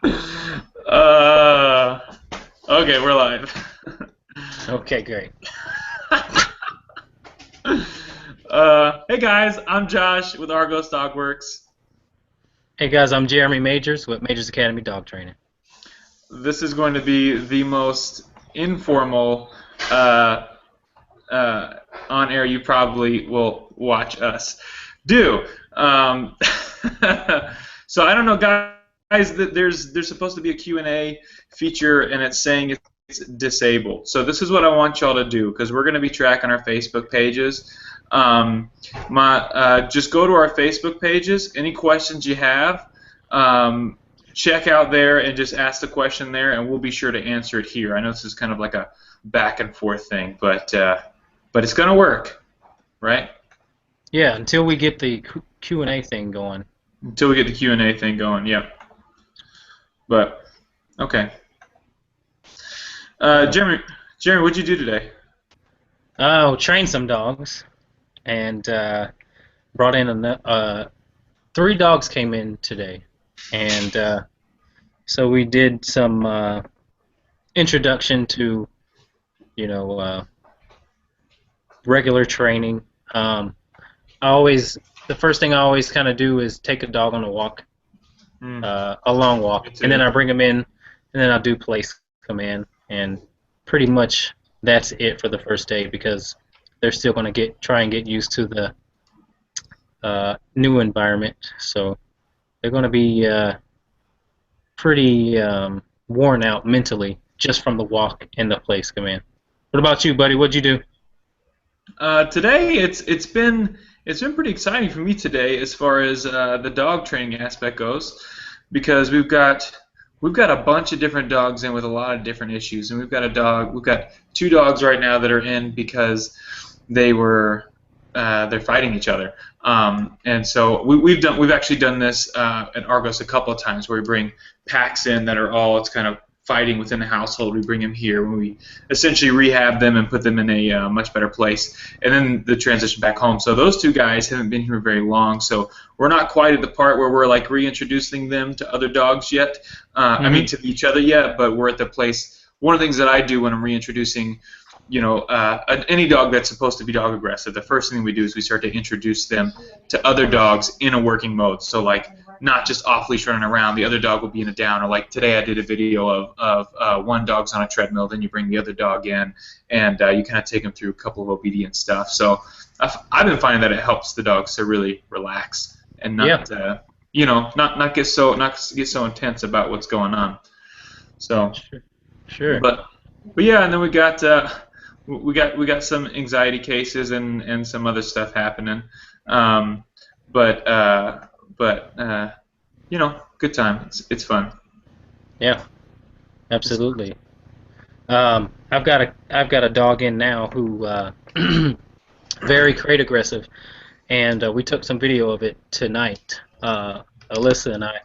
Uh, okay, we're live. Okay, great. Hey guys, I'm Josh with Argo Stockworks. Hey guys, I'm Jeremy Majors with Majors Academy Dog Training. This is going to be the most informal uh, uh, on air you probably will watch us do. So I don't know, guys. There's supposed to be a Q&A feature, and it's saying it's disabled. So this is what I want y'all to do, because we're going to be tracking our Facebook pages. Just go to our Facebook pages. Any questions you have, check out there and just ask the question there, and we'll be sure to answer it here. I know this is kind of like a back and forth thing, but it's gonna work, right? Yeah, until we get the Q&A thing going. Until we get the Q&A thing going, yep. But okay, Jeremy, what'd you do today? Oh, trained some dogs and brought in three dogs came in today, and so we did some introduction to regular training. I always the first thing I always kind of do is take a dog on a walk, Hmm, a long walk, good and then too. I bring them in, and then I do place command, and pretty much that's it for the first day because they're still going to try and get used to the new environment, so they're going to be pretty worn out mentally just from the walk and the place command. What about you, buddy? What'd you do? Today it's been pretty exciting for me today as far as the dog training aspect goes, because we've got a bunch of different dogs in with a lot of different issues, and we've got two dogs right now that are in because they're fighting each other, and so we've actually done this at Argos a couple of times where we bring packs in that are all it's kind of fighting within the household. We bring them here when we essentially rehab them and put them in a much better place, and then the transition back home. So those two guys haven't been here very long, so we're not quite at the part where we're like reintroducing them to other dogs yet. I mean Mm-hmm. to each other yet, but we're at the place. One of the things that I do when I'm reintroducing, any dog that's supposed to be dog aggressive, the first thing we do is we start to introduce them to other dogs in a working mode. So like not just off leash running around, the other dog will be in a down. Or like today I did a video of one dog's on a treadmill, then you bring the other dog in, and you kind of take them through a couple of obedience stuff. So I've been finding that it helps the dogs to really relax and Yeah, not get so intense about what's going on. So, sure. Sure. but yeah, and then we got some anxiety cases and some other stuff happening. Um, but good time. It's fun. Yeah, absolutely. I've got a dog in now who very crate aggressive, and we took some video of it tonight, Alyssa and I,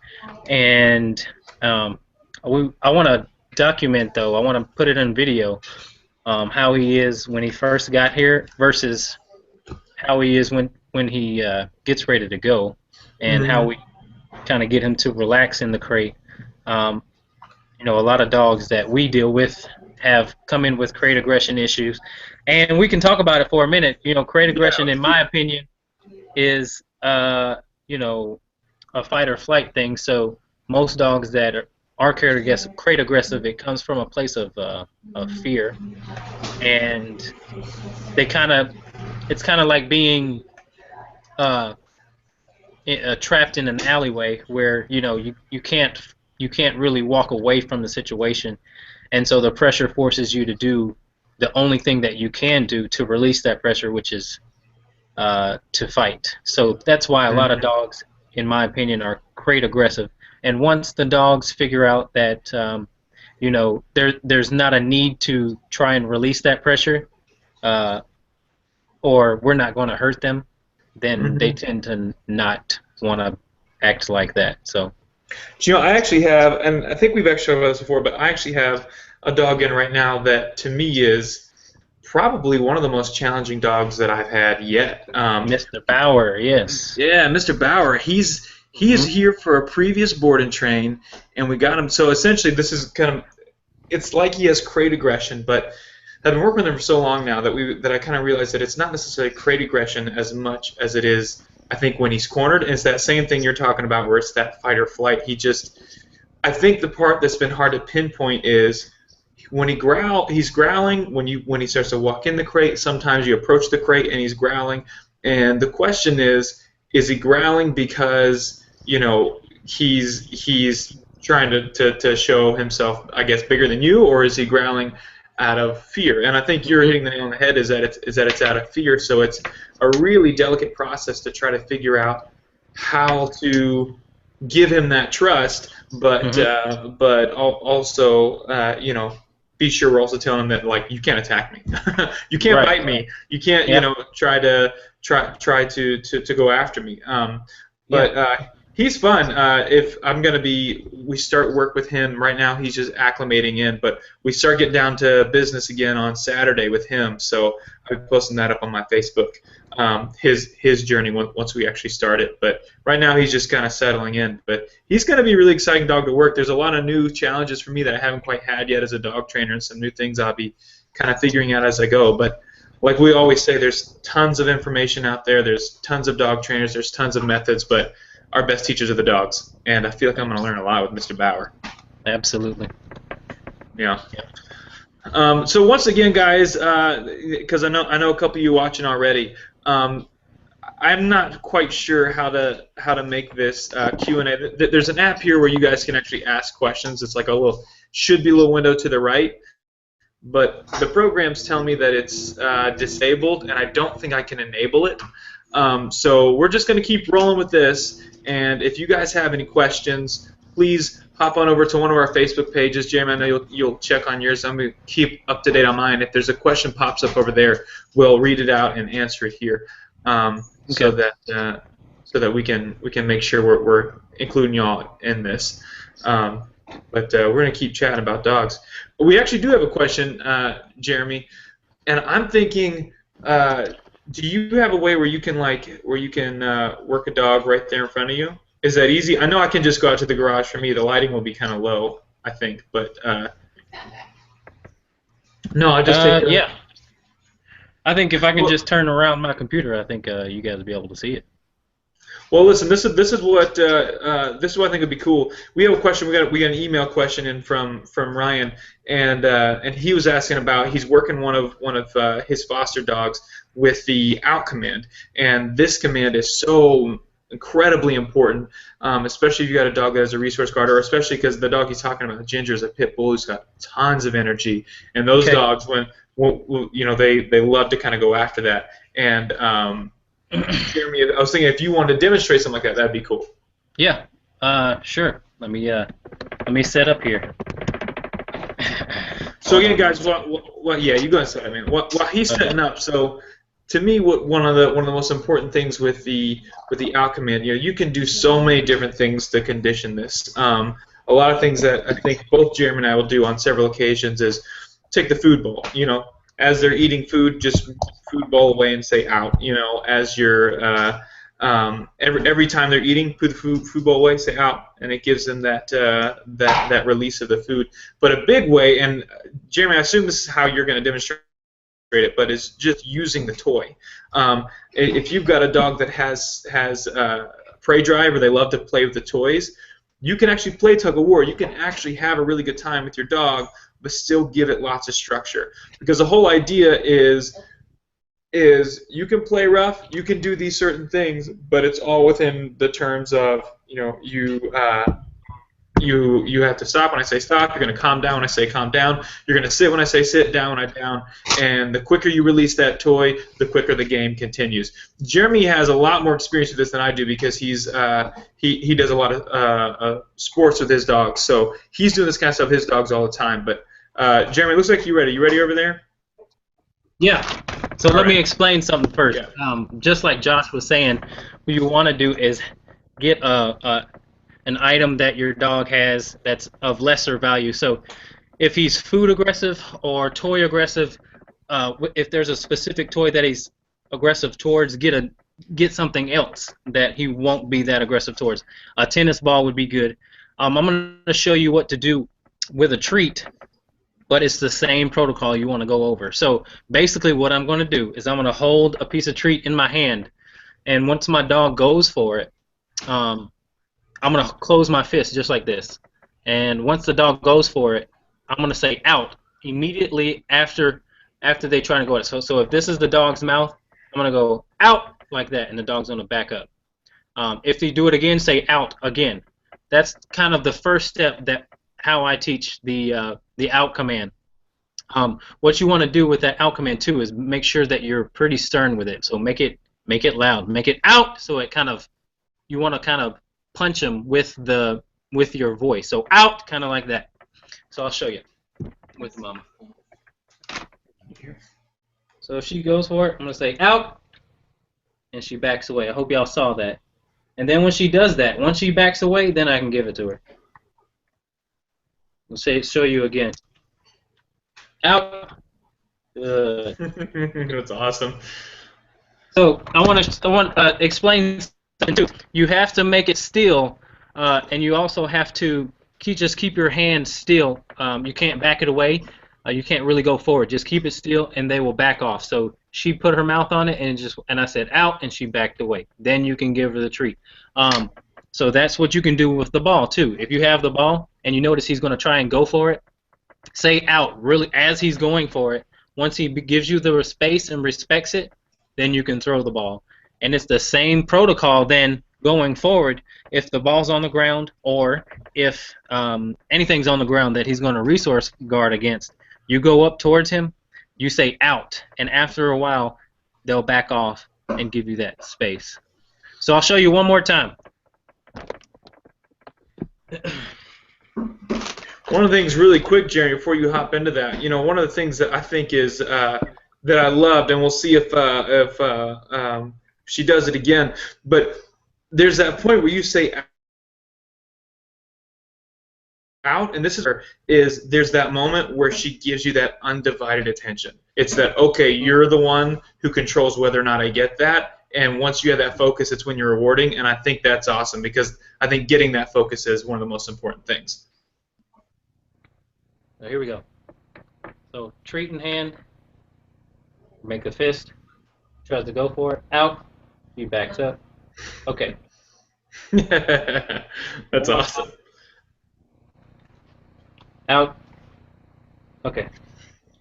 and I want to document though. I want to put it in video how he is when he first got here versus how he is when he gets ready to go, and how Hmm. we kind of get him to relax in the crate. Um, a lot of dogs that we deal with have come in with crate aggression issues, and we can talk about it for a minute. Crate Yeah. aggression, in my opinion, is a fight or flight thing. So most dogs that are crate aggressive, it comes from a place of fear, and they kind of it's kind of like being uh, trapped in an alleyway where you can't really walk away from the situation, and so the pressure forces you to do the only thing that you can do to release that pressure, which is to fight. So that's why a lot of Hmm. dogs, in my opinion, are crate aggressive. And once the dogs figure out that there's not a need to try and release that pressure, uh, or we're not going to hurt them, then they Hmm. tend to not want to act like that. So I actually have, and I think we've actually talked about this before, but I actually have a dog in right now that to me is probably one of the most challenging dogs that I've had yet. Mr. Bauer, yes. Yeah, Mr. Bauer. He is Mm-hmm. here for a previous board and train, and we got him. So essentially, this is kind of, it's like he has crate aggression, but I've been working with him for so long now that I kind of realized that it's not necessarily crate aggression as much as it is, I think, when he's cornered. And it's that same thing you're talking about, where it's that fight or flight. I think the part that's been hard to pinpoint is when he's growling when he starts to walk in the crate. Sometimes you approach the crate and he's growling, and the question is he growling because he's trying to show himself, I guess, bigger than you, or is he growling out of fear? And I think you're hitting the nail on the head, is that it's out of fear. So it's a really delicate process to try to figure out how to give him that trust, but also be sure we're also telling him that, like, you can't attack me, you can't Right. bite me, you can't try to go after me. But he's fun. If I'm gonna be, we start work with him right now. He's just acclimating in, but we start getting down to business again on Saturday with him. So I'll be posting that up on my Facebook. His journey once we actually start it. But right now he's just kind of settling in. But he's going to be a really exciting dog to work. There's a lot of new challenges for me that I haven't quite had yet as a dog trainer, and some new things I'll be kind of figuring out as I go. But like we always say, there's tons of information out there. There's tons of dog trainers. There's tons of methods. But our best teachers are the dogs. And I feel like I'm going to learn a lot with Mr. Bauer. Absolutely. Yeah. So once again, guys, because I know a couple of you watching already, I'm not quite sure how to make this Q&A. There's an app here where you guys can actually ask questions. It's like should be a little window to the right, but the program's telling me that it's disabled, and I don't think I can enable it. So we're just going to keep rolling with this, and if you guys have any questions, please hop on over to one of our Facebook pages. Jeremy, I know you'll check on yours. I'm going to keep up to date on mine. If there's a question pops up over there, we'll read it out and answer it here, so that we can make sure we're including y'all in this. But we're going to keep chatting about dogs. But we actually do have a question, Jeremy, and I'm thinking, do you have a way where you can work a dog right there in front of you? Is that easy? I know I can just go out to the garage. For me, the lighting will be kind of low, I think. But no, I just take. Yeah. I think if I can just turn around my computer, I think you guys will be able to see it. Well, listen. This is what I think would be cool. We have a question. We got an email question in from Ryan, and he was asking about, he's working one of his foster dogs with the out command, and this command is so incredibly important, especially if you got a dog that has a resource guard, or especially because the dog he's talking about, Ginger, is a pit bull who's got tons of energy, and those dogs, when they love to kind of go after that. And Jeremy, I was thinking if you wanted to demonstrate something like that, that'd be cool. Yeah. Sure. Let me set up here. So again, guys, yeah, you go ahead and set it, man. While he's setting up, so to me, one of the most important things with the out command, you can do so many different things to condition this. A lot of things that I think both Jeremy and I will do on several occasions is take the food bowl. As they're eating food, just food bowl away and say out. As you're every time they're eating, put the food bowl away, say out, and it gives them that release of the food. But a big way, and Jeremy, I assume this is how you're going to demonstrate it, but it's just using the toy. If you've got a dog that has prey drive, or they love to play with the toys, you can actually play tug of war. You can actually have a really good time with your dog, but still give it lots of structure. Because the whole idea is you can play rough, you can do these certain things, but it's all within the terms of, you have to stop when I say stop, you're going to calm down when I say calm down, you're going to sit when I say sit, down when I down, and the quicker you release that toy, the quicker the game continues. Jeremy has a lot more experience with this than I do, because he does a lot of sports with his dogs, so he's doing this kind of stuff with his dogs all the time. But Jeremy, it looks like you're ready. You ready over there? Yeah. So let me explain something first. Yeah. Just like Josh was saying, what you want to do is get an item that your dog has that's of lesser value. So if he's food aggressive or toy aggressive, if there's a specific toy that he's aggressive towards, get get something else that he won't be that aggressive towards. A tennis ball would be good. I'm going to show you what to do with a treat, but it's the same protocol you want to go over. So basically what I'm going to do is I'm going to hold a piece of treat in my hand, and once my dog goes for it, I'm going to close my fist just like this. And once the dog goes for it, I'm going to say out immediately after they try to go at it. So if this is the dog's mouth, I'm going to go out like that, and the dog's going to back up. If you do it again, say out again. That's kind of the first step that how I teach the out command. What you want to do with that out command too is make sure that you're pretty stern with it. So make it loud, make it out. So it kind of you want to kind of punch them with your voice. So out, kind of like that. So I'll show you with Mama. So if she goes for it, I'm gonna say out, and she backs away. I hope y'all saw that. And then when she does that, once she backs away, then I can give it to her. I'll show you again. Out. Good. That's awesome. So I want to explain something too. You have to make it still, and you also have to just keep your hand still. You can't back it away. You can't really go forward. Just keep it still, and they will back off. So she put her mouth on it, and I said out, and she backed away. Then you can give her the treat. So that's what you can do with the ball too. If you have the ball and you notice he's going to try and go for it, say out really as he's going for it. Once he gives you the space and respects it, then you can throw the ball. And it's the same protocol then going forward if the ball's on the ground or if anything's on the ground that he's going to resource guard against. You go up towards him, you say out, and after a while they'll back off and give you that space. So I'll show you one more time. One of the things really quick, Jeremy, before you hop into that, one of the things that I think is that I loved, and we'll see if she does it again, but there's that point where you say out, and this is there's that moment where she gives you that undivided attention. It's that, okay, you're the one who controls whether or not I get that, and once you have that focus, it's when you're rewarding, and I think that's awesome because I think getting that focus is one of the most important things. So here we go. So treat in hand, make the fist, tries to go for it, out, he backs up. Okay. That's awesome. Out. Okay.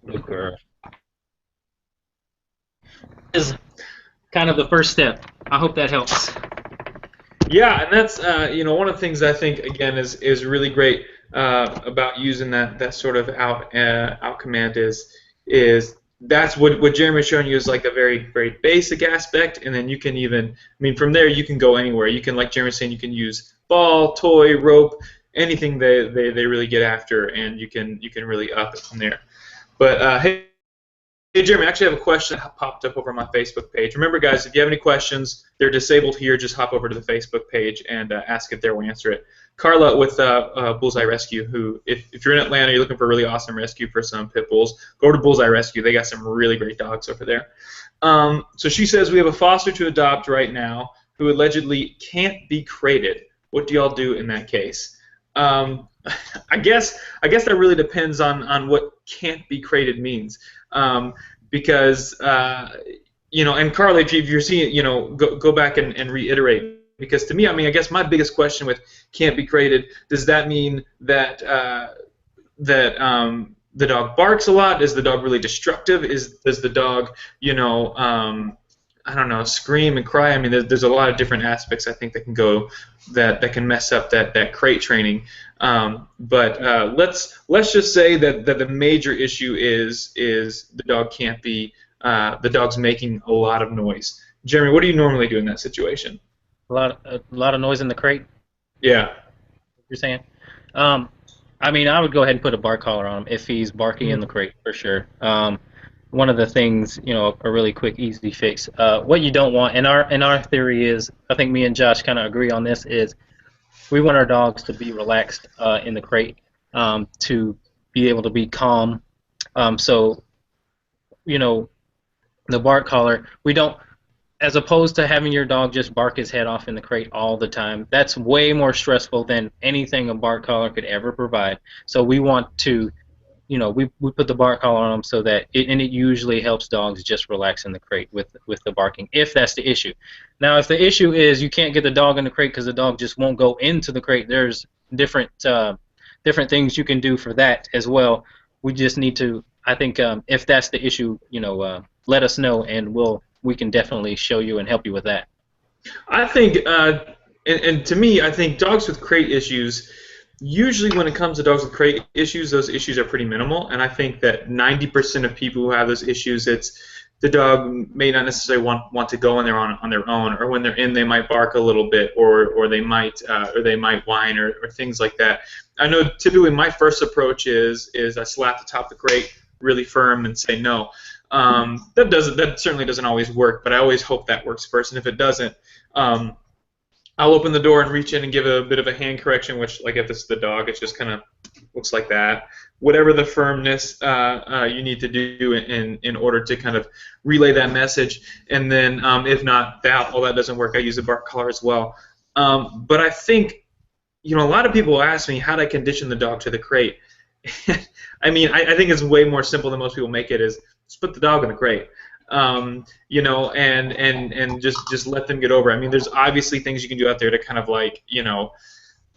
Good girl. Is kind of the first step. I hope that helps. Yeah, and that's one of the things I think again is really great about using that sort of out command is that's what Jeremy's showing you is like a very very basic aspect, and then you can even from there you can go anywhere. You can, like Jeremy's saying, you can use ball, toy, rope, anything they really get after, and you can really up it from there. But hey, Jeremy, I actually have a question that popped up over my Facebook page. Remember, guys, if you have any questions, they're disabled here. Just hop over to the Facebook page and ask it there. We'll answer it. Carla with Bullseye Rescue, who, if you're in Atlanta, you're looking for a really awesome rescue for some pit bulls, go to Bullseye Rescue. They got some really great dogs over there. So she says, we have a foster to adopt right now who allegedly can't be crated. What do y'all do in that case? I guess that really depends on what can't be crated means. Because and Carly, if you're seeing it, go back and reiterate. Because to me, I guess my biggest question with can't be crated, does that mean that the dog barks a lot? Is the dog really destructive? Does the dog, I don't know, scream and cry? There's a lot of different aspects I think that can go that can mess up that crate training. But let's just say that the major issue is the dog can't be the dog's making a lot of noise. Jeremy, what do you normally do in that situation? A lot of noise in the crate. Yeah. You're saying? I would go ahead and put a bark collar on him if he's barking in the crate for sure. One of the things, a really quick, easy fix. What you don't want, and our theory is, I think me and Josh kind of agree on this, is we want our dogs to be relaxed in the crate, to be able to be calm. So, the bark collar, we don't. as opposed to having your dog just bark his head off in the crate all the time. That's way more stressful than anything a bark collar could ever provide. So we want to, we put the bark collar on them so that it usually helps dogs just relax in the crate with the barking, if that's the issue. Now, if the issue is you can't get the dog in the crate because the dog just won't go into the crate, there's different things you can do for that as well. We just need to, I think, if that's the issue, let us know, and we can definitely show you and help you with that. I think, and to me, I think dogs with crate issues, usually when it comes to dogs with crate issues, those issues are pretty minimal, and I think that 90% of people who have those issues, it's the dog may not necessarily want to go in there on their own, or when they're in, they might bark a little bit, or they might whine, or things like that. I know typically my first approach is I slap the top of the crate really firm and say no. That certainly doesn't always work, but I always hope that works first, and if it doesn't, I'll open the door and reach in and give a bit of a hand correction, which, like if it's the dog, it just kind of looks like that. Whatever the firmness you need to do in order to kind of relay that message, and then if not all that doesn't work, I use a bark collar as well. But I think, a lot of people ask me how do I condition the dog to the crate. I mean, I think it's way more simple than most people make it. Is just put the dog in the crate. And just let them get over it. I mean, there's obviously things you can do out there to kind of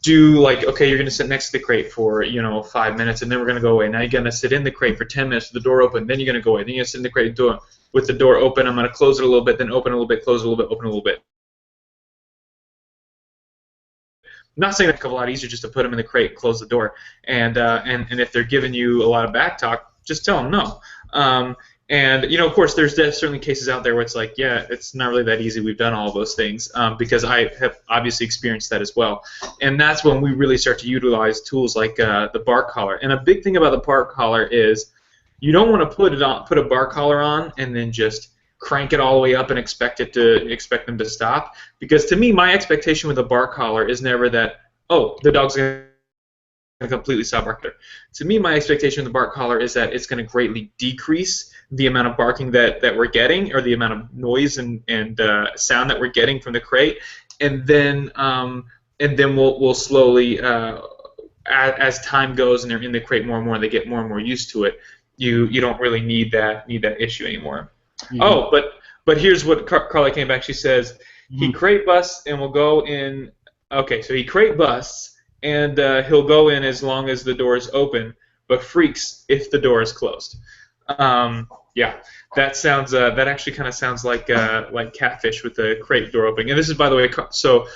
do okay, you're going to sit next to the crate for 5 minutes, and then we're going to go away. Now you're going to sit in the crate for 10 minutes with the door open, then you're going to go away. Then you're going to sit in the crate with the door open. I'm going to close it a little bit, then open a little bit, close it a little bit, open a little bit. I'm not saying it's a lot easier just to put them in the crate, close the door, and if they're giving you a lot of back talk, just tell them no. And of course, there's certainly cases out there where it's like, yeah, it's not really that easy. We've done all of those things because I have obviously experienced that as well. And that's when we really start to utilize tools like the bark collar. And a big thing about the bark collar is you don't want to put a bark collar on and then just crank it all the way up and expect them to stop. Because to me, my expectation with a bark collar is never that, oh, the dog's going to completely stop barking. To me, my expectation with the bark collar is that it's going to greatly decrease the amount of barking that we're getting, or the amount of noise and sound that we're getting from the crate, and then we'll slowly, as time goes and they're in the crate more and more, they get more and more used to it. You don't really need that issue anymore. Mm-hmm. Oh, but here's what Carly came back. She says he crate busts and will go in. Okay, so he crate busts and he'll go in as long as the door is open, but freaks if the door is closed. Yeah, that sounds. That actually kind of sounds like catfish with the crate door opening. And this is, by the way, so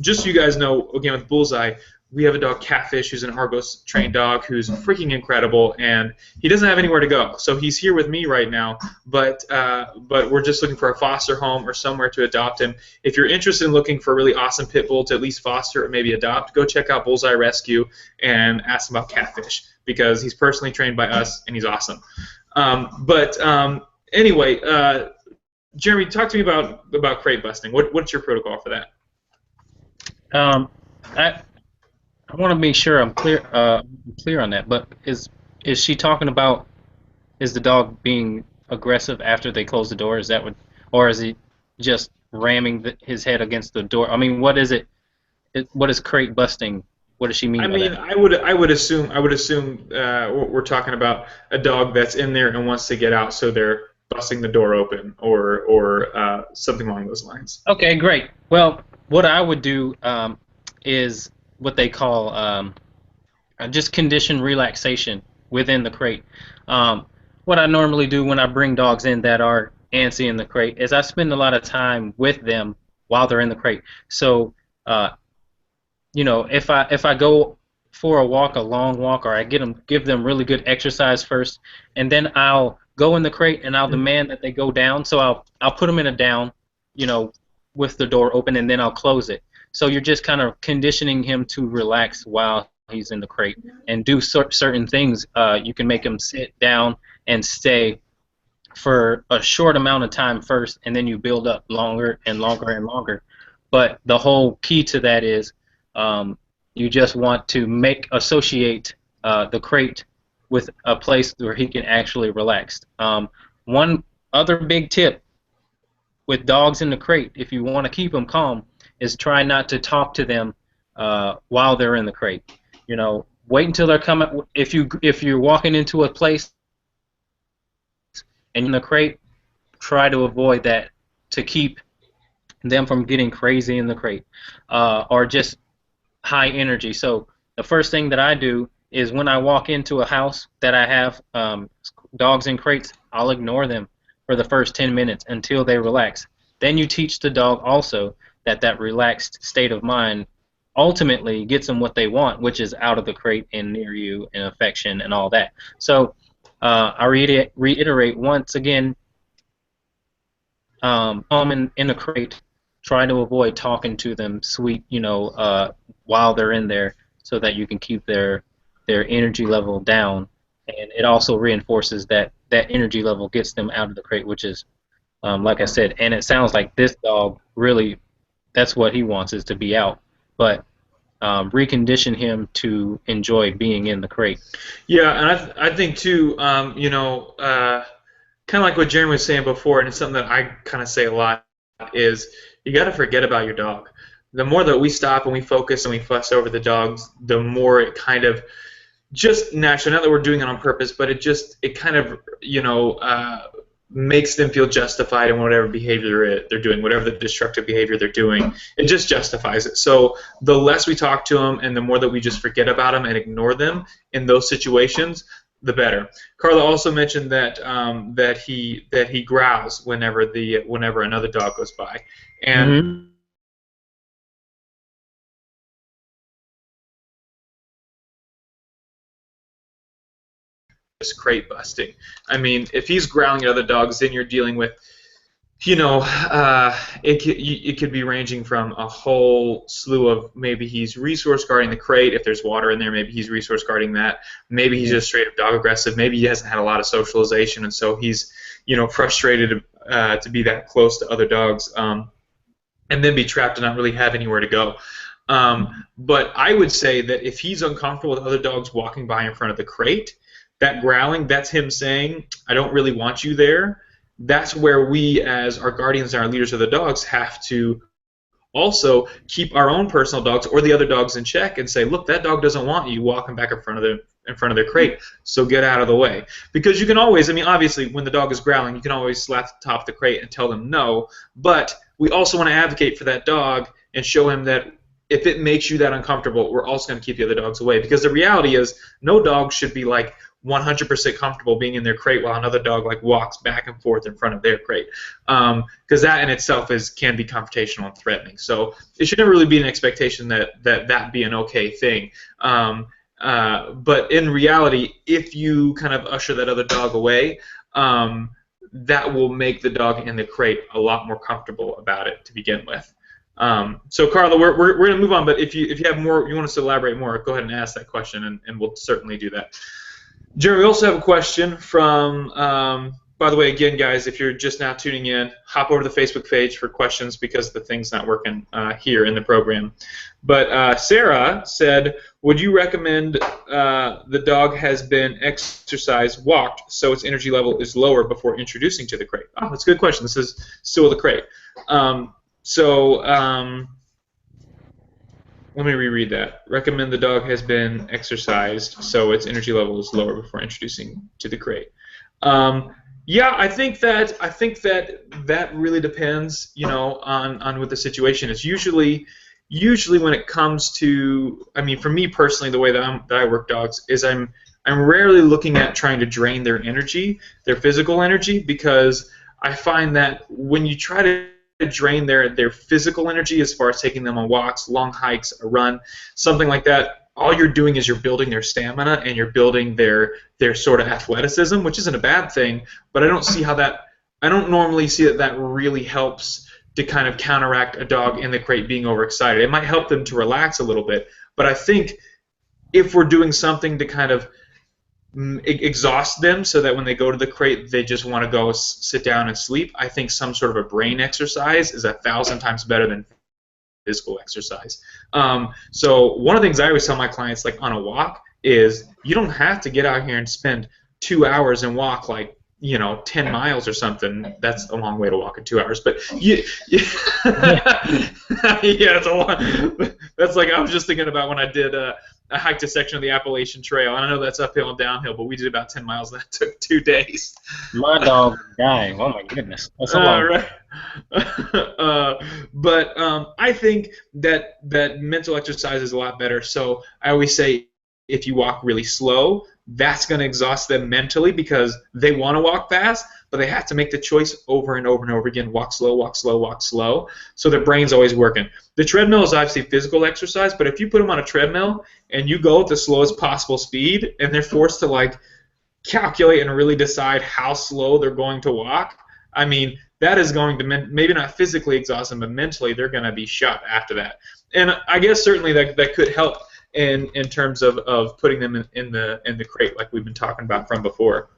just so you guys know, again with Bullseye, we have a dog, Catfish, who's an Argos trained dog who's freaking incredible, and he doesn't have anywhere to go. So he's here with me right now, but we're just looking for a foster home or somewhere to adopt him. If you're interested in looking for a really awesome pit bull to at least foster or maybe adopt, go check out Bullseye Rescue and ask him about Catfish, because he's personally trained by us and he's awesome. Anyway, Jeremy, talk to me about crate busting. What's your protocol for that? I want to make sure I'm clear on that. But is she talking about, is the dog being aggressive after they close the door? Is that what, or is he just ramming his head against the door? I mean, what is it? What is crate busting? What does she mean by that? I would assume we're talking about a dog that's in there and wants to get out, so they're busting the door open, or something along those lines. Okay, great. Well, what I would do is what they call just conditioned relaxation within the crate. What I normally do when I bring dogs in that are antsy in the crate is I spend a lot of time with them while they're in the crate. So if I go for a walk, a long walk, or I give them really good exercise first, and then I'll go in the crate and I'll demand that they go down. So I'll put them in a down, with the door open, and then I'll close it. So you're just kind of conditioning him to relax while he's in the crate and do certain things. You can make him sit down and stay for a short amount of time first, and then you build up longer and longer and longer. But the whole key to that is you just want to associate the crate with a place where he can actually relax. One other big tip with dogs in the crate, if you want to keep them calm, is try not to talk to them while they're in the crate. You know, wait until they're coming. If you're walking into a place and you're in the crate, try to avoid that to keep them from getting crazy in the crate or just high energy. So the first thing that I do is when I walk into a house that I have dogs in crates, I'll ignore them for the first 10 minutes until they relax. Then you teach the dog also that that relaxed state of mind ultimately gets them what they want, which is out of the crate and near you and affection and all that. So I reiterate once again, in the crate, try to avoid talking to them sweet, while they're in there, so that you can keep their energy level down, and it also reinforces that that energy level gets them out of the crate, which is, like I said, and it sounds like this dog really, that's what he wants is to be out, but recondition him to enjoy being in the crate. Yeah, and I think too, kind of like what Jeremy was saying before, and it's something that I kind of say a lot, is you got to forget about your dog. The more that we stop and we focus and we fuss over the dogs, the more it kind of just naturally, not that we're doing it on purpose, but it kind of, makes them feel justified in whatever behavior they're doing, whatever the destructive behavior they're doing. It just justifies it. So the less we talk to them and the more that we just forget about them and ignore them in those situations, the better. Carla also mentioned that that he growls whenever another dog goes by, and Mm-hmm. just crate busting. I mean, if he's growling at other dogs, then you're dealing with, it could be ranging from a whole slew of, maybe he's resource guarding the crate if there's water in there, maybe he's resource guarding that, maybe he's just straight up dog aggressive, maybe he hasn't had a lot of socialization and so he's, frustrated to be that close to other dogs, and then be trapped and not really have anywhere to go. But I would say that if he's uncomfortable with other dogs walking by in front of the crate, that growling, that's him saying, I don't really want you there. That's where we, as our guardians and our leaders of the dogs, have to also keep our own personal dogs or the other dogs in check and say, look, that dog doesn't want you walking back in front of their crate, so get out of the way. Because you can always, I mean, obviously, when the dog is growling, you can always slap the top of the crate and tell them no, but we also want to advocate for that dog and show him that if it makes you that uncomfortable, we're also going to keep the other dogs away. Because the reality is, no dog should be like 100% comfortable being in their crate while another dog like walks back and forth in front of their crate, because that in itself can be confrontational and threatening. So it should never really be an expectation that be an okay thing. But in reality, if you kind of usher that other dog away, that will make the dog in the crate a lot more comfortable about it to begin with. So Carla, we're going to move on, but if you have more, you want us to elaborate more, go ahead and ask that question, and we'll certainly do that. Jeremy, we also have a question from, by the way, again, guys, if you're just now tuning in, hop over to the Facebook page for questions because the thing's not working here in the program. But Sarah said, would you recommend the dog has been exercised, walked, so its energy level is lower before introducing to the crate? Oh, that's a good question. This is still the crate. Let me reread that. Recommend the dog has been exercised so its energy level is lower before introducing to the crate. Yeah, I think that really depends, on what the situation is. Usually when it comes to, I mean, for me personally, the way that I work dogs is I'm rarely looking at trying to drain their energy, their physical energy, because I find that when you try to drain their physical energy as far as taking them on walks, long hikes, a run, something like that, all you're doing is you're building their stamina and you're building their sort of athleticism, which isn't a bad thing, but I don't normally see that really helps to kind of counteract a dog in the crate being overexcited. It might help them to relax a little bit, but I think if we're doing something to kind of exhaust them so that when they go to the crate they just want to go sit down and sleep, I think some sort of a brain exercise is 1,000 times better than physical exercise. So one of the things I always tell my clients, like on a walk, is you don't have to get out here and spend 2 hours and walk like you know, 10 miles or something, that's a long way to walk in 2 hours. But Yeah. yeah, it's a lot. That's like I was just thinking about when I did I hiked a section of the Appalachian Trail. And I know that's uphill and downhill, but we did about 10 miles. That took 2 days. My dog is dying. Oh my goodness, that's a long. Right. uh, but I think that mental exercise is a lot better. So I always say, if you walk really slow, that's going to exhaust them mentally because they want to walk fast, but they have to make the choice over and over and over again: walk slow, walk slow, walk slow. So their brain's always working. The treadmill is obviously physical exercise, but if you put them on a treadmill and you go at the slowest possible speed, and they're forced to like calculate and really decide how slow they're going to walk, I mean, that is going to maybe not physically exhaust them, but mentally they're going to be shot after that. And I guess certainly that could help in terms of putting them in the crate like we've been talking about from before.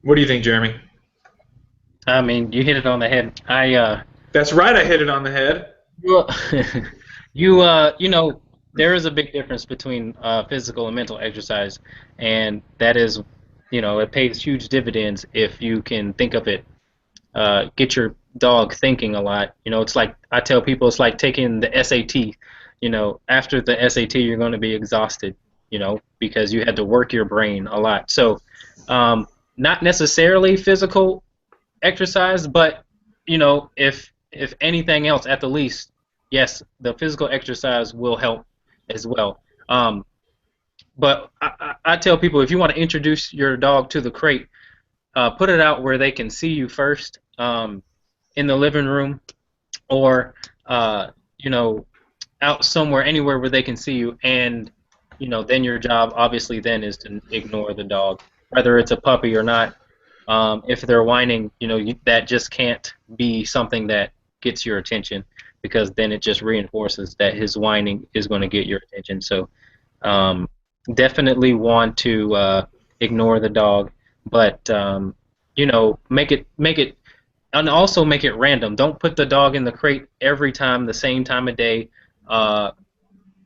What do you think, Jeremy? I mean, you hit it on the head. That's right, I hit it on the head. You, you know, there is a big difference between physical and mental exercise, and that is, it pays huge dividends if you can think of it, get your dog thinking a lot. It's like I tell people, it's like taking the SAT. After the SAT, you're going to be exhausted, because you had to work your brain a lot. So, not necessarily physical exercise, but if anything else, at the least, yes, the physical exercise will help as well. But I tell people, if you want to introduce your dog to the crate, put it out where they can see you first, in the living room, or out somewhere, anywhere where they can see you, and then your job obviously then is to ignore the dog, whether it's a puppy or not. If they're whining, that just can't be something that gets your attention, because then it just reinforces that his whining is going to get your attention. So definitely want to ignore the dog, but make it, and also make it random. Don't put the dog in the crate every time, the same time of day,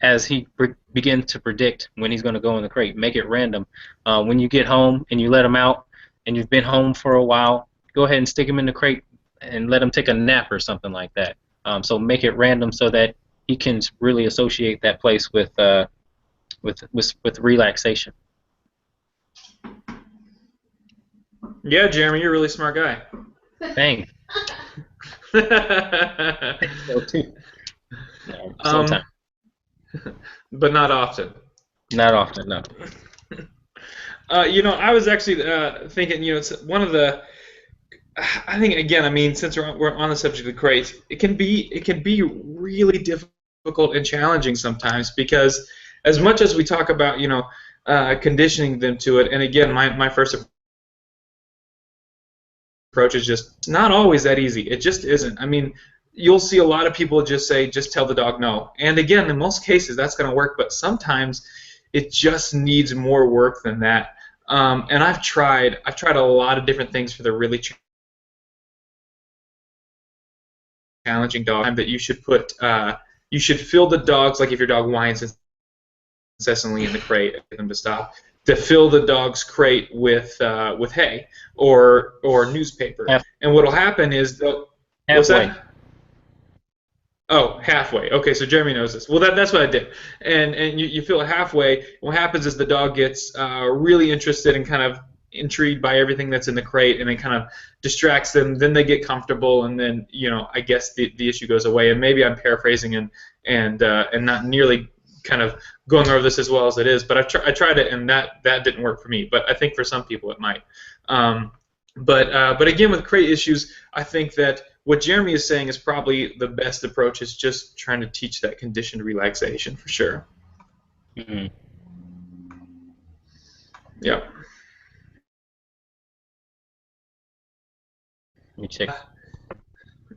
as he begins to predict when he's going to go in the crate. Make it random. When you get home and you let him out, and you've been home for a while, go ahead and stick him in the crate and let him take a nap or something like that. So make it random so that he can really associate that place with relaxation. Yeah, Jeremy, you're a really smart guy. Thanks. So too. Sometimes. But not often. Not often, no. I was actually thinking, it's one of the. I think again, I mean, since we're on the subject of crates, it can be really difficult and challenging sometimes, because as much as we talk about, conditioning them to it, and again, my first approach is just not always that easy. It just isn't. I mean, you'll see a lot of people just say, just tell the dog no. And again, in most cases, that's going to work, but sometimes it just needs more work than that. And I've tried a lot of different things for the really challenging dog. That you should you should fill the dogs, like if your dog whines incessantly in the crate, get them to stop. To fill the dog's crate with hay or newspaper. And what'll happen is what's that? Oh, halfway. Okay, so Jeremy knows this. Well, that's what I did. And you fill it halfway. What happens is the dog gets really interested and kind of intrigued by everything that's in the crate, and it kind of distracts them. Then they get comfortable, and then I guess the issue goes away. And maybe I'm paraphrasing and not nearly kind of going over this as well as it is. But I tried it, and that didn't work for me. But I think for some people it might. But again, with crate issues, I think that what Jeremy is saying is probably the best approach, is just trying to teach that conditioned relaxation for sure. Mm-hmm. Yep. Let me check.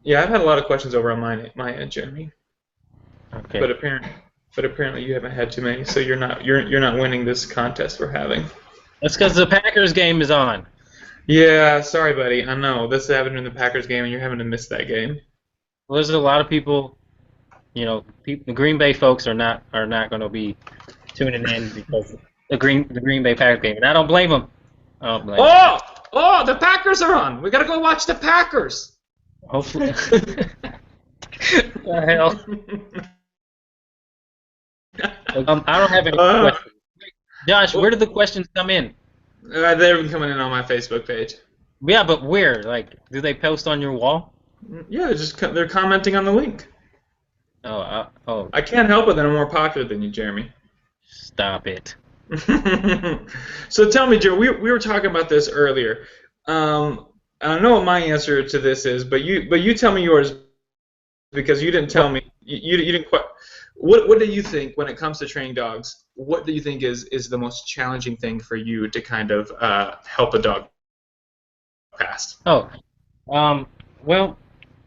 Yeah, I've had a lot of questions over on my end, Jeremy. Okay. But apparently you haven't had too many, so you're not winning this contest we're having. That's because the Packers game is on. Yeah, sorry, buddy. I know this happened in the Packers game, and you're having to miss that game. Well, there's a lot of people. The Green Bay folks are not going to be tuning in because the Green Bay Packers game, and I don't blame them. Oh, like Oh, oh, the Packers are on. We gotta go watch the Packers. hopefully. What the hell? I don't have any uh, questions. Josh, where did the questions come in? they've been coming in on my Facebook page. Yeah, but where? Like, do they post on your wall? Yeah, they're commenting on the link. Oh, oh, I can't help it that I'm more popular than you, Jeremy. stop it. So tell me, Joe, we were talking about this earlier. I don't know what my answer to this is, but you tell me yours because you didn't tell Well, me you didn't quite. What do you think when it comes to training dogs? What do you think is the most challenging thing for you to kind of help a dog pass? oh, um, well,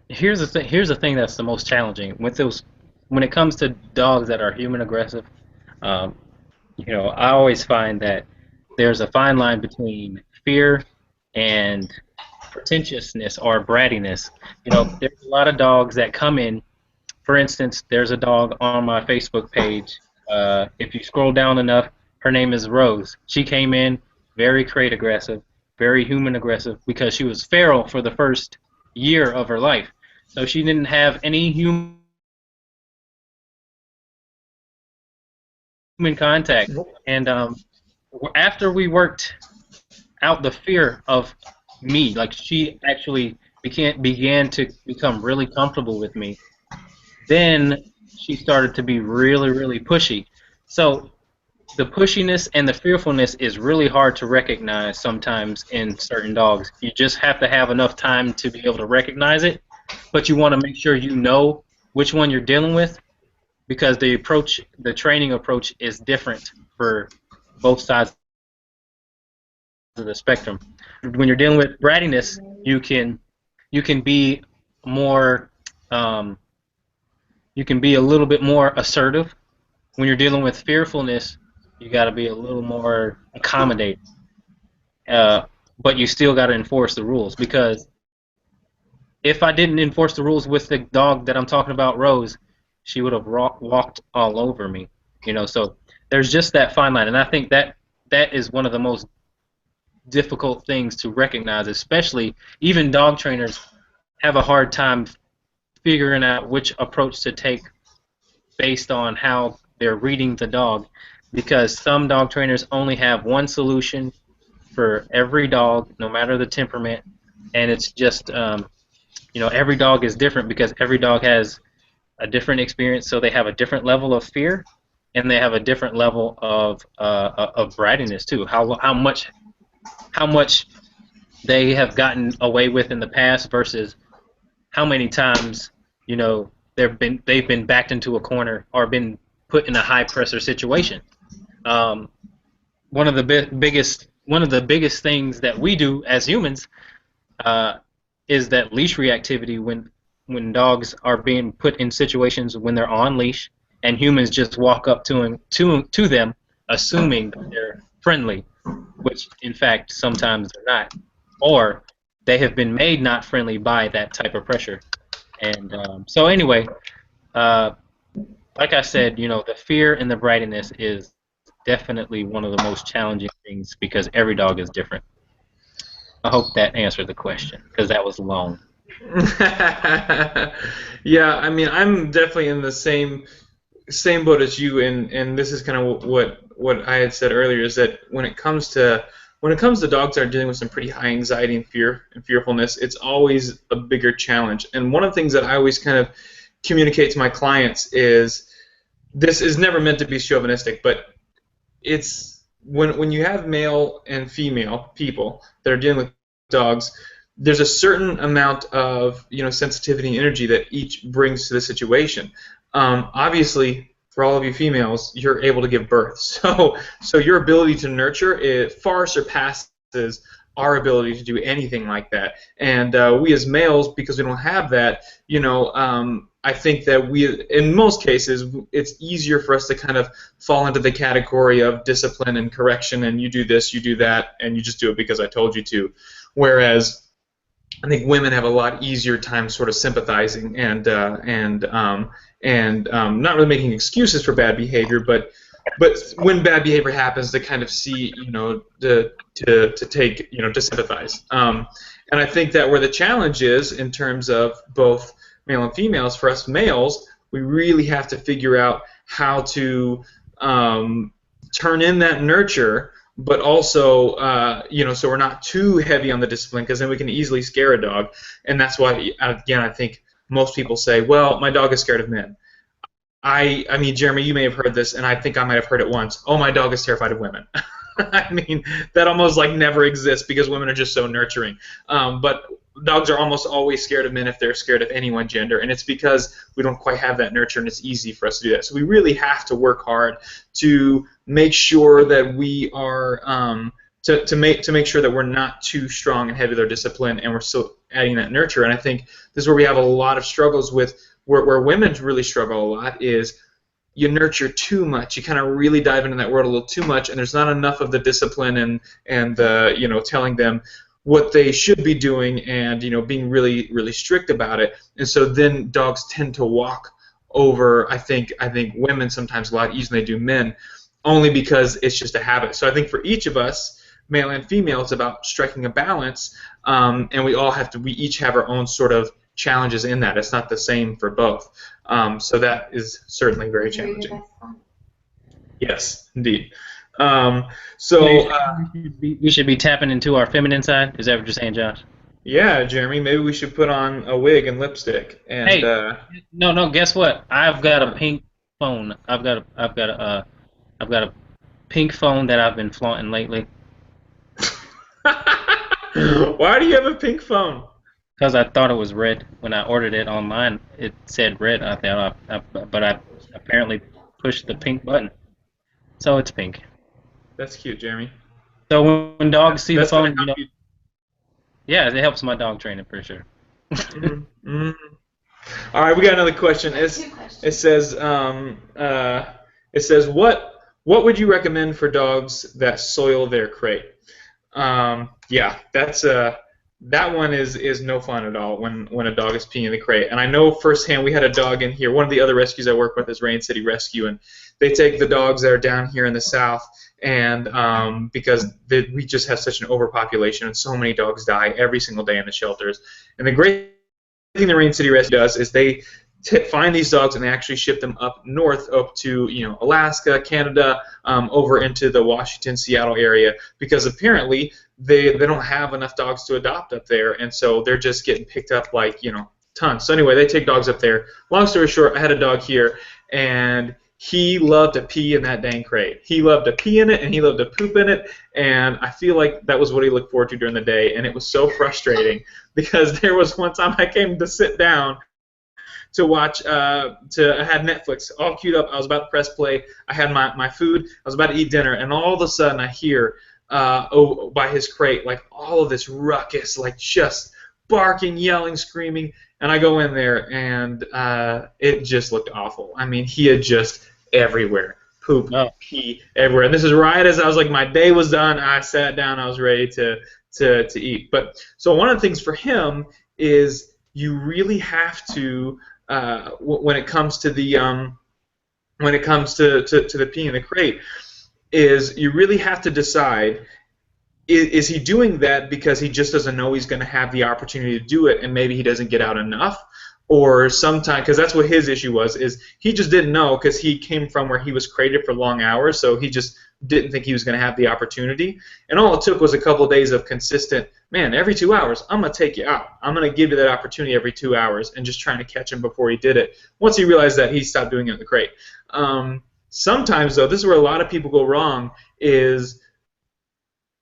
here's the thing. Here's the thing that's the most challenging with those. When it comes to dogs that are human aggressive, um, I always find that there's a fine line between fear and pretentiousness or brattiness. There's a lot of dogs that come in. For instance, there's a dog on my Facebook page. If you scroll down enough, her name is Rose. She came in very crate aggressive, very human aggressive because she was feral for the first year of her life. So she didn't have any human contact. And after we worked out the fear of me, like she actually began to become really comfortable with me, then she started to be really, really pushy. So the pushiness and the fearfulness is really hard to recognize sometimes in certain dogs. You just have to have enough time to be able to recognize it, but you want to make sure you know which one you're dealing with because the training approach is different for both sides of the spectrum. When you're dealing with brattiness, you can be more um, you can be a little bit more assertive. When you're dealing with fearfulness, you got to be a little more accommodating. Uh, but you still got to enforce the rules because if I didn't enforce the rules with the dog that I'm talking about, Rose, she would have walked all over me. So there's just that fine line, and I think that is one of the most difficult things to recognize, especially even dog trainers have a hard time figuring out which approach to take based on how they're reading the dog because some dog trainers only have one solution for every dog, no matter the temperament, and it's just every dog is different because every dog has a different experience, so they have a different level of fear, and they have a different level of brattiness too. How much they have gotten away with in the past versus how many times they've been backed into a corner or been put in a high pressure situation. Um, one of the biggest things that we do as humans uh, is that leash reactivity when dogs are being put in situations when they're on leash and humans just walk up to them assuming they're friendly, which in fact sometimes they're not, or they have been made not friendly by that type of pressure. And so anyway, uh, like I said, the fear and the brattiness is definitely one of the most challenging things because every dog is different. I hope that answered the question because that was long. Yeah, I mean, I'm definitely in the same boat as you, and this is kind of what I had said earlier is that when it comes to dogs that are dealing with some pretty high anxiety and fear and fearfulness, it's always a bigger challenge. And one of the things that I always kind of communicate to my clients is this is never meant to be chauvinistic, but it's when you have male and female people that are dealing with dogs, there's a certain amount of sensitivity and energy that each brings to the situation. Obviously, for all of you females, you're able to give birth, so your ability to nurture it far surpasses our ability to do anything like that. And we as males, because we don't have that, I think that in most cases, it's easier for us to kind of fall into the category of discipline and correction, and you do this, you do that, and you just do it because I told you to. Whereas I think women have a lot easier time sort of sympathizing and not really making excuses for bad behavior, but but when bad behavior happens, to kind of see, to take, to sympathize. And I think that where the challenge is in terms of both male and females, for us males, we really have to figure out how to turn in that nurture, but also, so we're not too heavy on the discipline, because then we can easily scare a dog. And that's why, again, I think most people say, well, my dog is scared of men. I mean, Jeremy, you may have heard this, and I think I might have heard it once. Oh, my dog is terrified of women. I mean, that almost like never exists because women are just so nurturing. But dogs are almost always scared of men if they're scared of any one gender, and it's because we don't quite have that nurture, and it's easy for us to do that. So we really have to work hard to make sure that we are to make sure that we're not too strong and heavy with our discipline, and we're still adding that nurture. And I think this is where we have a lot of struggles with. Where women really struggle a lot is you nurture too much. You kind of really dive into that world a little too much, and there's not enough of the discipline and the telling them what they should be doing, and being really strict about it. And so then dogs tend to walk over. I think women sometimes a lot easier than they do men, only because it's just a habit. So I think for each of us, male and female, it's about striking a balance, and we each have our own sort of challenges in that. It's not the same for both. So that is certainly very challenging. Yes, indeed. We should be tapping into our feminine side. Is that what you're saying, Josh? Yeah, Jeremy, maybe we should put on a wig and lipstick. And, hey, no. Guess what? I've got a pink phone. I've got a pink phone that I've been flaunting lately. Why do you have a pink phone? Because I thought it was red. When I ordered it online, it said red. But I apparently pushed the pink button, so it's pink. That's cute, Jeremy. So when dogs see the phone, yeah, it helps my dog training for sure. Mm-hmm. All right, we got another question. It says, what would you recommend for dogs that soil their crate? Yeah, that one is no fun at all when a dog is peeing in the crate. And I know firsthand, we had a dog in here. One of the other rescues I work with is Rain City Rescue, and they take the dogs that are down here in the south, and because we just have such an overpopulation, and so many dogs die every single day in the shelters. And the great thing the Rain City Rescue does is they find these dogs and they actually ship them up north, up to Alaska, Canada, over into the Washington, Seattle area, because apparently they don't have enough dogs to adopt up there, and so they're just getting picked up like tons. So anyway, they take dogs up there. Long story short, I had a dog here, and he loved to pee in that dang crate. He loved to pee in it, and he loved to poop in it, and I feel like that was what he looked forward to during the day, and it was so frustrating because there was one time I came to sit down to watch, I had Netflix all queued up. I was about to press play. I had my food. I was about to eat dinner, and all of a sudden I hear by his crate like all of this ruckus, like just barking, yelling, screaming, and I go in there, and it just looked awful. I mean, he had just everywhere. Poop, pee, everywhere. And this is right as I was like, my day was done. I sat down. I was ready to eat. But so one of the things for him is you really have to, when it comes to the pee in the crate, is you really have to decide, is he doing that because he just doesn't know he's going to have the opportunity to do it, and maybe he doesn't get out enough? Or sometimes, because that's what his issue was, is he just didn't know, because he came from where he was crated for long hours, so he just didn't think he was going to have the opportunity. And all it took was a couple of days of consistent, man, every 2 hours, I'm going to take you out. I'm going to give you that opportunity every 2 hours, and just trying to catch him before he did it. Once he realized that, he stopped doing it in the crate. Sometimes, though, this is where a lot of people go wrong, is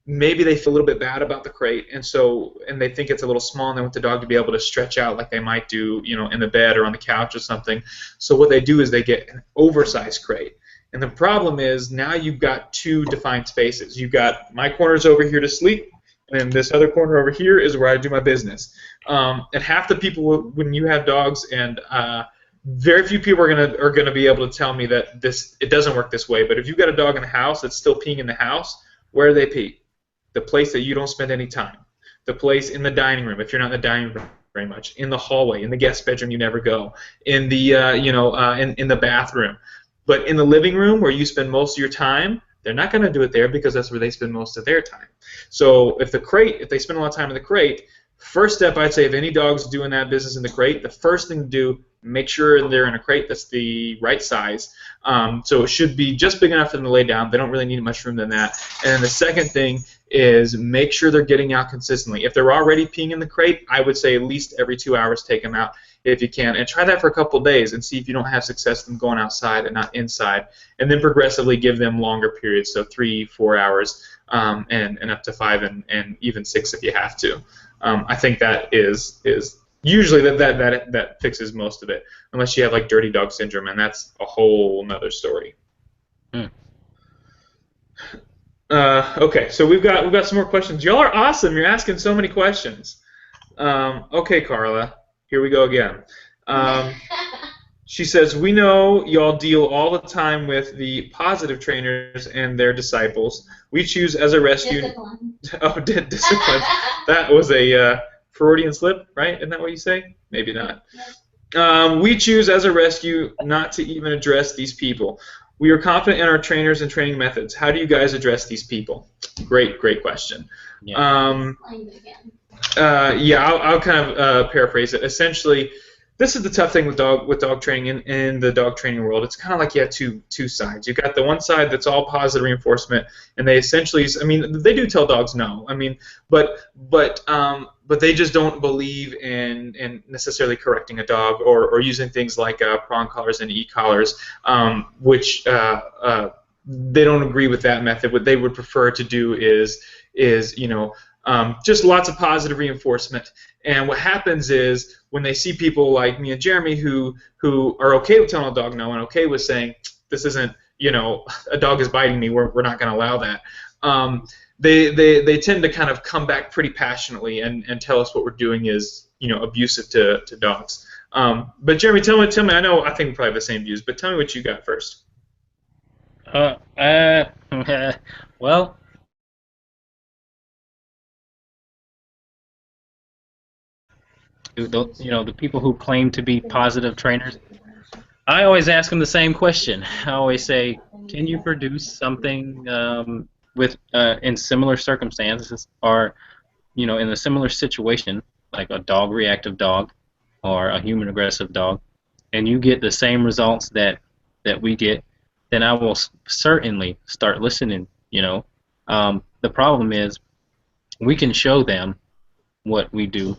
maybe they feel a little bit bad about the crate, and they think it's a little small, and they want the dog to be able to stretch out like they might do, in the bed or on the couch or something. So what they do is they get an oversized crate. And the problem is now you've got two defined spaces. You've got my corners over here to sleep, and then this other corner over here is where I do my business. And half the people, when you have dogs, and very few people are gonna be able to tell me that it doesn't work this way. But if you've got a dog in the house that's still peeing in the house, where do they pee? The place that you don't spend any time. The place in the dining room, if you're not in the dining room very much. In the hallway, in the guest bedroom you never go. In the in the bathroom. But in the living room where you spend most of your time, they're not going to do it there because that's where they spend most of their time. So if they spend a lot of time in the crate, first step I'd say if any dog's doing that business in the crate, the first thing to do, make sure they're in a crate that's the right size. So it should be just big enough for them to lay down. They don't really need much room than that. And then the second thing is make sure they're getting out consistently. If they're already peeing in the crate, I would say at least every 2 hours take them out if you can. And try that for a couple days and see if you don't have success with them going outside and not inside. And then progressively give them longer periods, so 3-4 hours and up to 5 and even 6 if you have to. I think that is usually that fixes most of it, unless you have like dirty dog syndrome, and that's a whole nother story. Okay, so we've got some more questions. Y'all are awesome. You're asking so many questions. Okay, Carla, here we go again. She says, we know y'all deal all the time with the positive trainers and their disciples. We choose as a rescue... Discipline. Oh, discipline. That was a Freudian slip, right? Isn't that what you say? Maybe not. We choose as a rescue not to even address these people. We are confident in our trainers and training methods. How do you guys address these people? Great question. Yeah, I'll kind of paraphrase it. Essentially, this is the tough thing with dog training in the dog training world. It's kind of like you have two sides. You've got the one side that's all positive reinforcement, and they essentially, I mean, they do tell dogs no. I mean, but they just don't believe in necessarily correcting a dog or using things like prong collars and e-collars, which they don't agree with that method. What they would prefer to do is just lots of positive reinforcement. And what happens is when they see people like me and Jeremy who are okay with telling a dog no and okay with saying this isn't, a dog is biting me, we're not going to allow that. They tend to kind of come back pretty passionately and tell us what we're doing is abusive to dogs. But Jeremy, tell me. I think we probably have the same views, but tell me what you got first. Well. The people who claim to be positive trainers, I always ask them the same question. I always say, can you produce something in similar circumstances or in a similar situation, like a dog reactive dog or a human aggressive dog, and you get the same results that we get, then I will certainly start listening. The problem is we can show them what we do,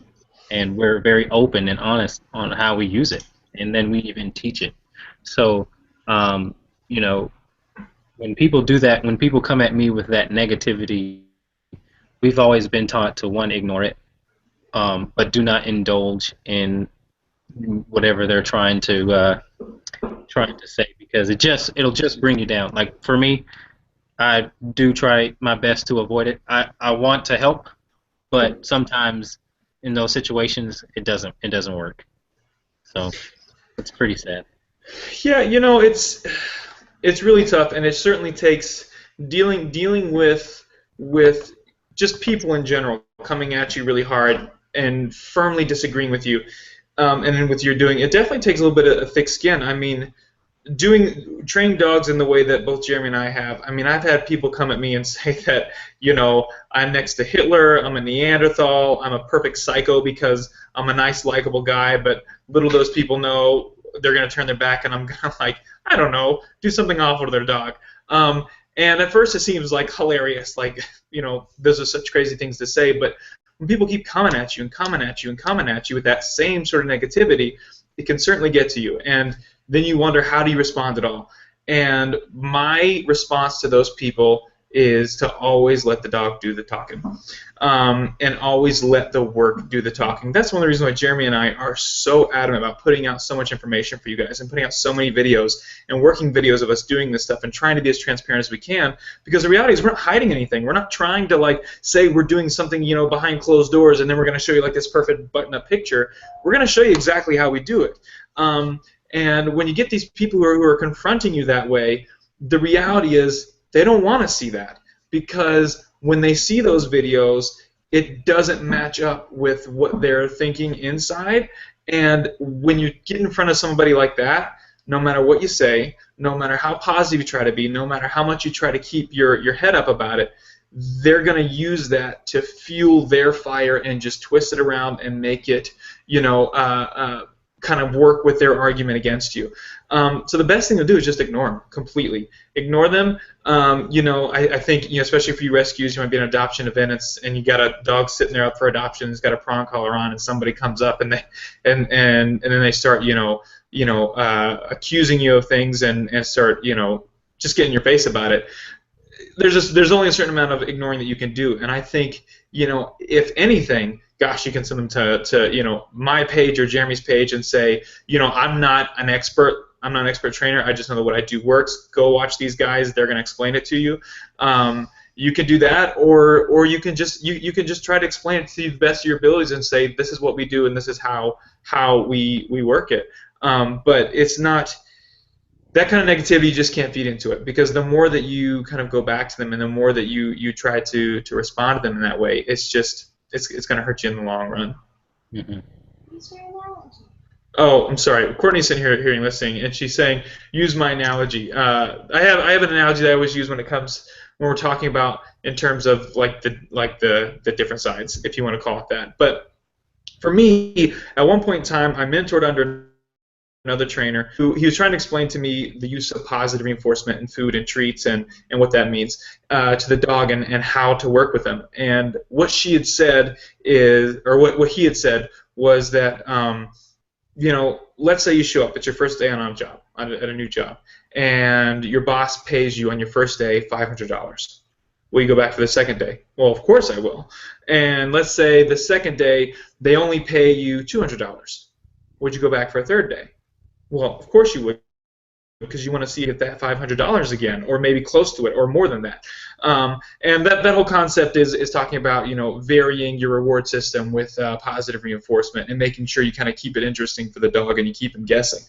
and we're very open and honest on how we use it, and then we even teach it. So, when people do that, when people come at me with that negativity, we've always been taught to, one, ignore it, but do not indulge in whatever they're trying to say, because it'll just bring you down. Like for me, I do try my best to avoid it. I want to help, but sometimes in those situations it doesn't work. So it's pretty sad. Yeah, it's really tough, and it certainly takes dealing with just people in general coming at you really hard and firmly disagreeing with you, and then with your doing. It definitely takes a little bit of thick skin. I mean, training dogs in the way that both Jeremy and I have. I mean, I've had people come at me and say that, I'm next to Hitler, I'm a Neanderthal, I'm a perfect psycho because I'm a nice, likable guy, but little those people know they're going to turn their back, and I'm going to, I don't know, do something awful to their dog. And at first it seems like hilarious, those are such crazy things to say, but when people keep coming at you and coming at you and coming at you with that same sort of negativity, it can certainly get to you. And then you wonder, how do you respond at all? And my response to those people is to always let the dog do the talking, and always let the work do the talking. That's one of the reasons why Jeremy and I are so adamant about putting out so much information for you guys and putting out so many videos and working videos of us doing this stuff and trying to be as transparent as we can, because the reality is we're not hiding anything. We're not trying to say we're doing something behind closed doors and then we're going to show you this perfect button-up picture. We're going to show you exactly how we do it. And when you get these people who are confronting you that way, the reality is they don't want to see that, because when they see those videos, it doesn't match up with what they're thinking inside. And when you get in front of somebody like that, no matter what you say, no matter how positive you try to be, no matter how much you try to keep your head up about it, they're going to use that to fuel their fire and just twist it around and make it, kind of work with their argument against you. So the best thing to do is just ignore them completely. Ignore them. I think, especially for you rescues, you might be at an adoption event and you got a dog sitting there up for adoption, it's got a prong collar on, and somebody comes up and then they start accusing you of things and start just getting in your face about it. There's only a certain amount of ignoring that you can do, and I think if anything, gosh, you can send them to my page or Jeremy's page and say, I'm not an expert. I'm not an expert trainer. I just know that what I do works. Go watch these guys. They're going to explain it to you. You can do that, or you can just try to explain it to the best of your abilities and say, this is what we do and this is how we work it. But it's not. That kind of negativity you just can't feed into it, because the more that you kind of go back to them and the more that you try to respond to them in that way, it's going to hurt you in the long run. Mm-hmm. Oh, I'm sorry. Courtney's sitting here hearing listening, and she's saying, use my analogy. I have an analogy that I always use when we're talking about in terms of the different sides, if you want to call it that. But for me, at one point in time, I mentored under another trainer who he was trying to explain to me the use of positive reinforcement in food and treats and what that means to the dog and how to work with them. And what she had said what he had said was that let's say you show up, it's your first day on a job, at a new job, and your boss pays you on your first day $500. Will you go back for the second day? Well, of course I will. And let's say the second day they only pay you $200. Would you go back for a third day? Well, of course you would, because you want to see if that $500 again, or maybe close to it, or more than that. And that whole concept is talking about varying your reward system with positive reinforcement and making sure you kind of keep it interesting for the dog and you keep him guessing.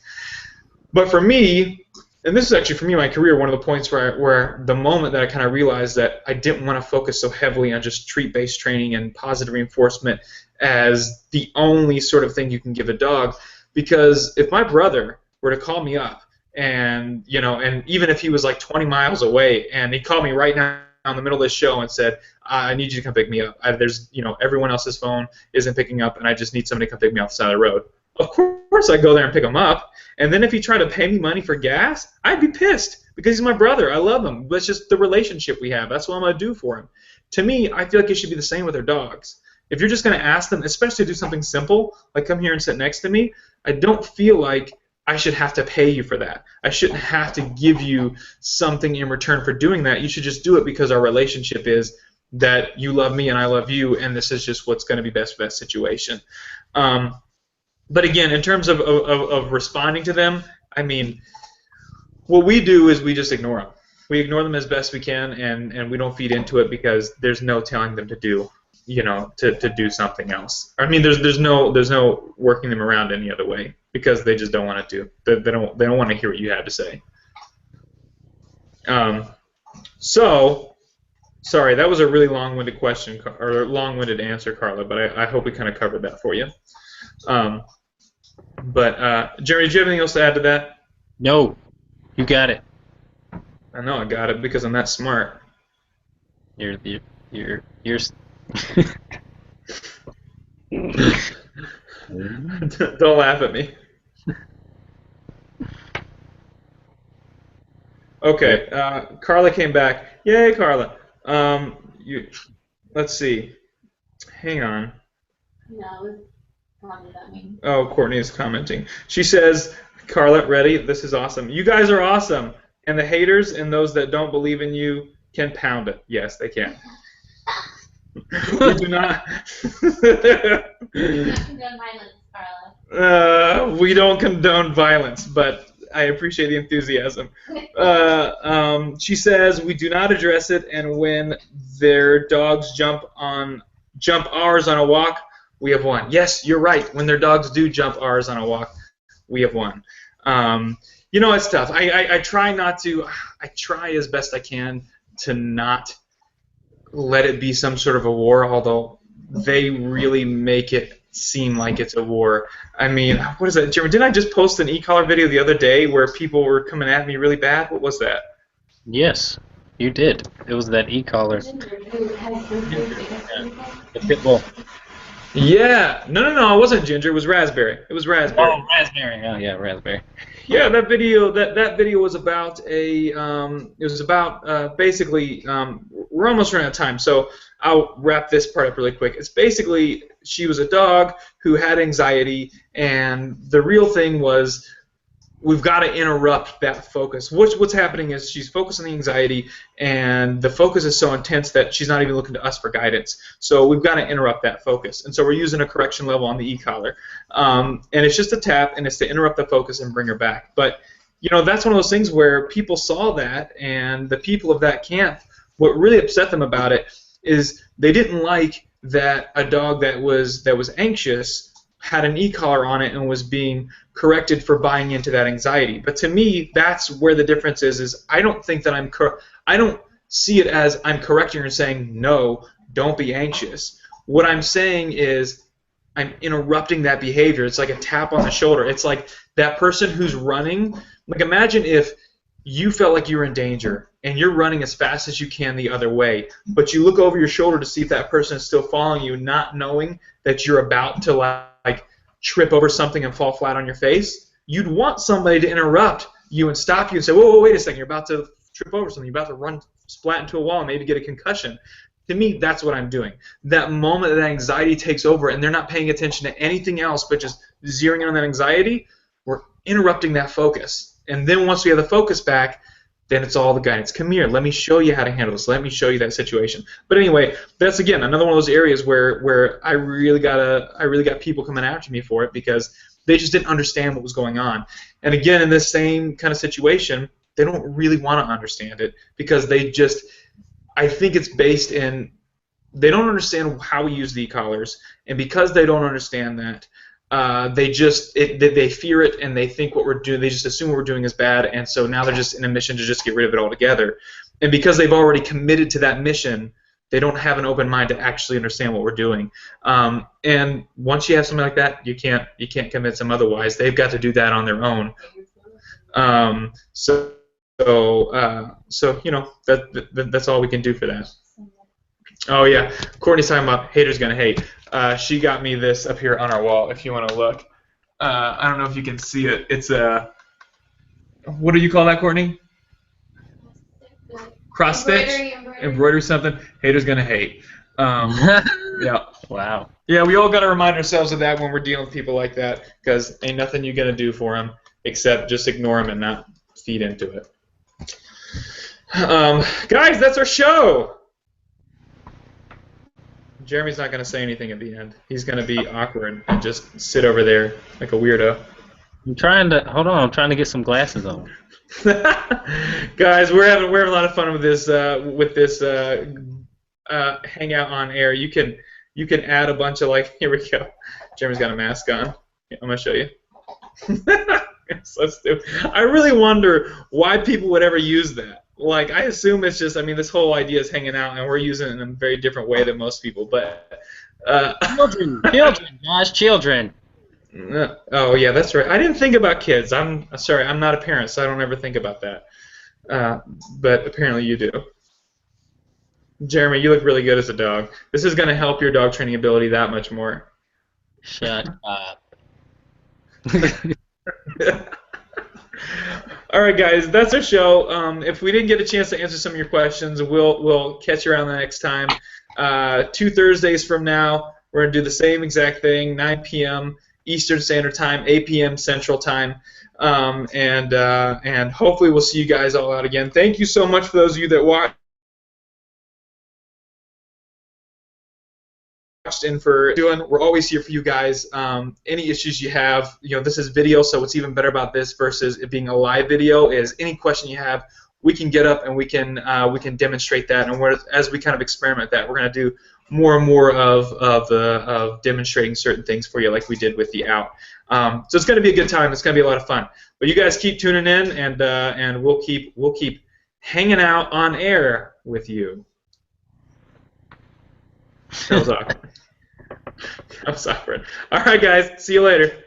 But for me, and this is actually for me in my career, one of the points where the moment that I kind of realized that I didn't want to focus so heavily on just treat-based training and positive reinforcement as the only sort of thing you can give a dog. Because if my brother were to call me up and even if he was like 20 miles away and he called me right now in the middle of this show and said, I need you to come pick me up. There's everyone else's phone isn't picking up and I just need somebody to come pick me off the side of the road. Of course I'd go there and pick him up. And then if he tried to pay me money for gas, I'd be pissed because he's my brother. I love him. But it's just the relationship we have. That's what I'm going to do for him. To me, I feel like it should be the same with our dogs. If you're just going to ask them, especially to do something simple, like come here and sit next to me, I don't feel like I should have to pay you for that. I shouldn't have to give you something in return for doing that. You should just do it because our relationship is that you love me and I love you, and this is just what's going to be best for that situation. But again, in terms of responding to them, I mean, what we do is we just ignore them. We ignore them as best we can, and we don't feed into it because there's no telling them to do. To do something else. I mean, there's no working them around any other way because they just don't want to do. They don't want to hear what you have to say. So, sorry, that was a really long-winded question or long-winded answer, Carla. But I hope we kind of covered that for you. But Jerry, do you have anything else to add to that? No, you got it. I know I got it because I'm that smart. You're Don't laugh at me. Okay, Carla came back. Yay, Carla. Let's see. Hang on. No, it was probably that mean. Oh, Courtney is commenting. She says, Carla, ready? This is awesome. You guys are awesome. And the haters and those that don't believe in you can pound it. Yes, they can. We do not. We don't condone violence, Carla. We don't condone violence, but I appreciate the enthusiasm. She says we do not address it, and when their dogs jump ours on a walk, we have won. Yes, you're right. When their dogs do jump ours on a walk, we have won. It's tough. I try not to. I try as best I can to not let it be some sort of a war, although they really make it seem like it's a war. I mean, what is that, Jeremy? Didn't I just post an e-collar video the other day where people were coming at me really bad? What was that? Yes, you did. It was that e-collar. The pit bull. Yeah. No, it wasn't ginger. It was raspberry. It was raspberry. Oh, raspberry. Oh, yeah, raspberry. Yeah, that video was about basically we're almost running out of time, so I'll wrap this part up really quick. It's basically she was a dog who had anxiety, and the real thing was we've got to interrupt that focus. What's happening is she's focused on the anxiety, and the focus is so intense that she's not even looking to us for guidance. So we've got to interrupt that focus. And so we're using a correction level on the e-collar. And it's just a tap, and it's to interrupt the focus and bring her back. But, that's one of those things where people saw that, and the people of that camp, what really upset them about it is they didn't like that a dog that was anxious had an e-collar on it and was being corrected for buying into that anxiety. But to me, that's where the difference is I don't think that I don't see it as I'm correcting her and saying, no, don't be anxious. What I'm saying is I'm interrupting that behavior. It's like a tap on the shoulder. It's like that person who's running. Like imagine if you felt like you were in danger and you're running as fast as you can the other way, but you look over your shoulder to see if that person is still following you, not knowing that you're about to like trip over something and fall flat on your face. You'd want somebody to interrupt you and stop you and say, whoa, wait a second, you're about to trip over something, you're about to run splat into a wall and maybe get a concussion. To me, that's what I'm doing. That moment that anxiety takes over and they're not paying attention to anything else but just zeroing in on that anxiety, we're interrupting that focus. And then once we have the focus back, then it's all the guidance. Come here, let me show you how to handle this. Let me show you that situation. But anyway, that's again another one of those areas where I really got people coming after me for it because they just didn't understand what was going on. And again, in this same kind of situation, they don't really want to understand it because I think it's based in they don't understand how we use the e-collars, and because they don't understand that, they fear it and they think what we're doing. They just assume what we're doing is bad, and so now they're just in a mission to just get rid of it altogether. And because they've already committed to that mission, they don't have an open mind to actually understand what we're doing. And once you have something like that, you can't convince them otherwise. They've got to do that on their own. So that's all we can do for that. Oh yeah, Courtney's talking about haters gonna hate. She got me this up here on our wall. If you want to look, I don't know if you can see it. It's a what do you call that, Courtney? Cross stitch, embroidery something. Haters gonna hate. Yeah. Wow. Yeah, we all got to remind ourselves of that when we're dealing with people like that, because ain't nothing you're gonna do for them except just ignore them and not feed into it. Guys, that's our show. Jeremy's not going to say anything at the end. He's going to be awkward and just sit over there like a weirdo. I'm trying to get some glasses on. Guys, we're having a lot of fun with this hangout on air. You can add a bunch of here we go. Jeremy's got a mask on. Yeah, I'm going to show you. Let's do. I really wonder why people would ever use that. I assume it's just, this whole idea is hanging out, and we're using it in a very different way than most people, but... Children, guys, children. Oh, yeah, that's right. I didn't think about kids. I'm sorry, I'm not a parent, so I don't ever think about that. But apparently you do. Jeremy, you look really good as a dog. This is going to help your dog training ability that much more. Shut up. All right, guys, that's our show. If we didn't get a chance to answer some of your questions, we'll catch you around the next time. 2 Thursdays from now, we're going to do the same exact thing, 9 p.m. Eastern Standard Time, 8 p.m. Central Time, and hopefully we'll see you guys all out again. Thank you so much for those of you that watched and for doing. We're always here for you guys. Any issues you have, this is video, so what's even better about this versus it being a live video is any question you have, we can get up and we can demonstrate that. And as we kind of experiment that, we're going to do more and more of demonstrating certain things for you, like we did with the out. So it's going to be a good time. It's going to be a lot of fun. But you guys keep tuning in, and we'll keep hanging out on air with you. That was awkward. I'm suffering. All right, guys. See you later.